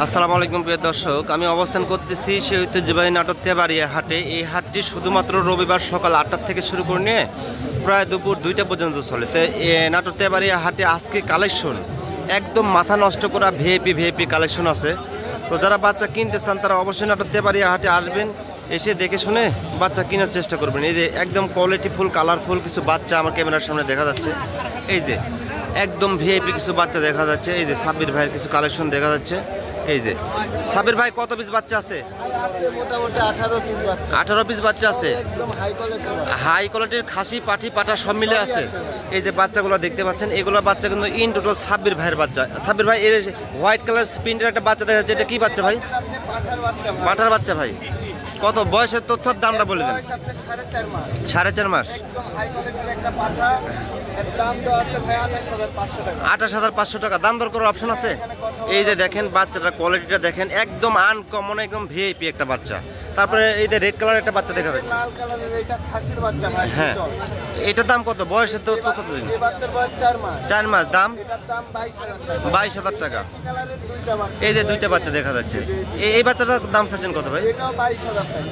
আসসালামু আলাইকুম প্রিয় দর্শক, আমি অবস্থান করতেছি সেই ঐতিহ্যবাহী নাটোর তেবাড়িয়া হাটে। এই হাটটি শুধুমাত্র রবিবার সকাল 8টা থেকে শুরু করে নিয়ে প্রায় দুপুর 2টা পর্যন্ত চলে। তো নাটোর তেবাড়িয়া হাটে আজকে কালেকশন একদম মাথা নষ্ট করা ভিআইপি কালেকশন আছে। তো যারা বাচ্চা কিনতে চান তারা অবশ্যই নাটোর তেবাড়িয়া হাটে আসবেন, এসে দেখে শুনে বাচ্চা কেনার চেষ্টা করবেন। এই যে একদম কোয়ালিটিফুল কালারফুল কিছু বাচ্চা আমার ক্যামেরার সামনে দেখা যাচ্ছে। এই যে একদম ভিআইপি কিছু বাচ্চা দেখা যাচ্ছে। এই যে সাব্বির ভাইয়ের কিছু কালেকশন দেখা যাচ্ছে। এই যে সাব্বির ভাই কত পিস বাচ্চা আছে? মোটামুটি 18 পিস বাচ্চা আছে। হাই কোয়ালিটির খাসি পাঠি পাঠা সব মিলে আছে। এই যে বাচ্চাগুলো দেখতে পাচ্ছেন, এগুলো বাচ্চা কিন্তু ইন টোটাল সাব্বির ভাইয়ের বাচ্চা। সাব্বির ভাই এই হোয়াইট কালার স্পিনের একটা বাচ্চা দেখা যাচ্ছে, এটা কি বাচ্চা ভাই? পাঠার বাচ্চা ভাই। কত বয়সের তথ্যর দামটা বলে দেন। 4.5 মাস। 28,500 টাকা। দাম দর করার অপশন আছে। এই যে দেখেন বাচ্চাটার কোয়ালিটিটা দেখেন, একদম আনকমন, একদম ভিআইপি একটা বাচ্চা। তারপরে এই যে রেড কালার একটা বাচ্চা দেখা যাচ্ছে। হ্যাঁ, এটার দাম কত? বয়সের তথ্য কত দিন? 4 মাস। দাম 22,000 টাকা। এই যে দুইটা বাচ্চা দেখা যাচ্ছে। এই বাচ্চাটার দাম চাচ্ছেন কত ভাই?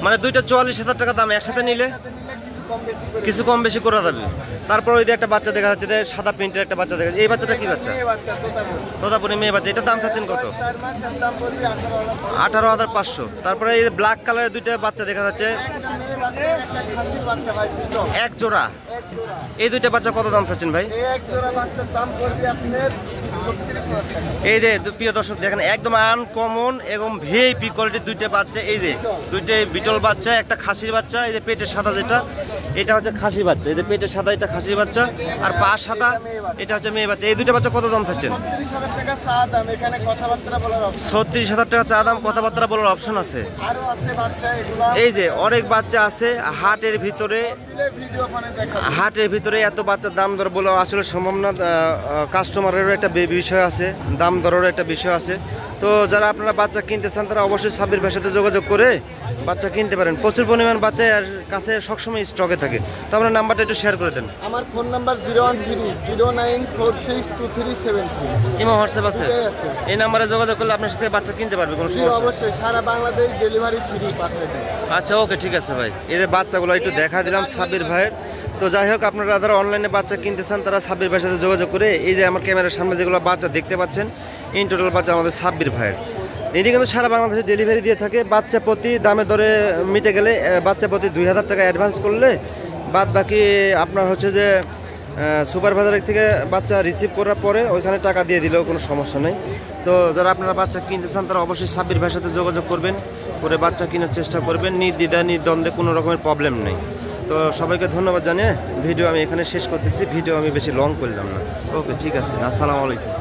মানে দুইটা 44,000 টাকা দাম। একসাথে নিলে কিছু কম বেশি করা যাবে। তারপর ওই যে একটা বাচ্চা দেখা যাচ্ছে, সাদা প্রিন্টের একটা বাচ্চা দেখা যাচ্ছে। এই বাচ্চাটা কি বাচ্চা? তোতাপুরি মেয়ে বাচ্চা। এটার দাম চাচ্ছেন কত? 18,500। তারপরে এই ব্ল্যাক কালারের দুইটা বাচ্চা দেখা যাচ্ছে, এক জোড়া। এই দুইটা বাচ্চা কত দাম চাচ্ছেন ভাই? এই যে প্রিয় দর্শক দেখেন, একদম আনকমন এবং ভিআইপি কোয়ালিটির দুইটা বাচ্চা। এই যে দুইটাই বিটল বাচ্চা, একটা খাসির বাচ্চা। এই যে পেটের সাদা যেটা, এটা হচ্ছে খাসি বাচ্চা। এই যে পেটের সাদা এটা খাসির বাচ্চা, আর পা সাদা এটা হচ্ছে মেয়ে বাচ্চা। এই দুইটা বাচ্চা কত দাম চাচ্ছেন? 36,000 টাকা চা দাম। কথাবার্তা বলার অপশন আছে। এই যে অনেক বাচ্চা আছে হাটের ভিতরে এত বাচ্চার দাম দর বলা আসলে সম্ভব না। কাস্টমারেরও একটা বিষয় আছে, দাম দরেরও একটা বিষয় আছে। তো যারা আপনারা বাচ্চা কিনতে চান তারা অবশ্যই সাব্বির ভাইয়ের সাথে যোগাযোগ করে বাচ্চা কিনতে পারেন। প্রচুর পরিমাণ বাচ্চা কাছে সবসময় স্টকে থাকে। তো আপনার নাম্বারটা একটু শেয়ার করে দেন। আমার ফোন নাম্বার 01309462373। ইমো হোয়াটসঅ্যাপ আছে? এই নাম্বারে যোগাযোগ করলে আপনার সাথে বাচ্চা কিনতে পারবে, কোনো সমস্যা? অবশ্যই, সারা বাংলাদেশ ডেলিভারি ফ্রি পাঠিয়ে দেন। আচ্ছা, ওকে, ঠিক আছে ভাই। এই যে বাচ্চাগুলো একটু দেখা দিলাম সাব্বির ভাইয়ের। তো যাই হোক, আপনারা যারা অনলাইনে বাচ্চা কিনতে চান তারা সাব্বির ভাইয়ের সাথে যোগাযোগ করে, এই যে আমার ক্যামেরার সামনে যেগুলো বাচ্চা দেখতে পাচ্ছেন, ইন টোটাল বাচ্চা আমাদের সাব্বির ভাইয়ের। এটি কিন্তু সারা বাংলাদেশে ডেলিভারি দিয়ে থাকে। বাচ্চা প্রতি দামে দরে মিটে গেলে, বাচ্চা প্রতি 2,000 টাকা অ্যাডভান্স করলে বাদ বাকি আপনার হচ্ছে যে সুপারভাইজার থেকে বাচ্চা রিসিভ করার পরে ওইখানে টাকা দিয়ে দিলেও কোনো সমস্যা নেই। তো যারা আপনারা বাচ্চা কিনতে চান তারা অবশ্যই সাব্বির ভাইয়ের সাথে যোগাযোগ করবেন, করে বাচ্চা কেনার চেষ্টা করবেন। নির্দ্বিধা নির্দ্বন্দ্বে, কোনো রকমের প্রবলেম নেই। তো সবাইকে ধন্যবাদ জানিয়ে ভিডিও আমি এখানে শেষ করতেছি। ভিডিও আমি বেশি লং করলাম না। ওকে, ঠিক আছে। আসসালামু আলাইকুম।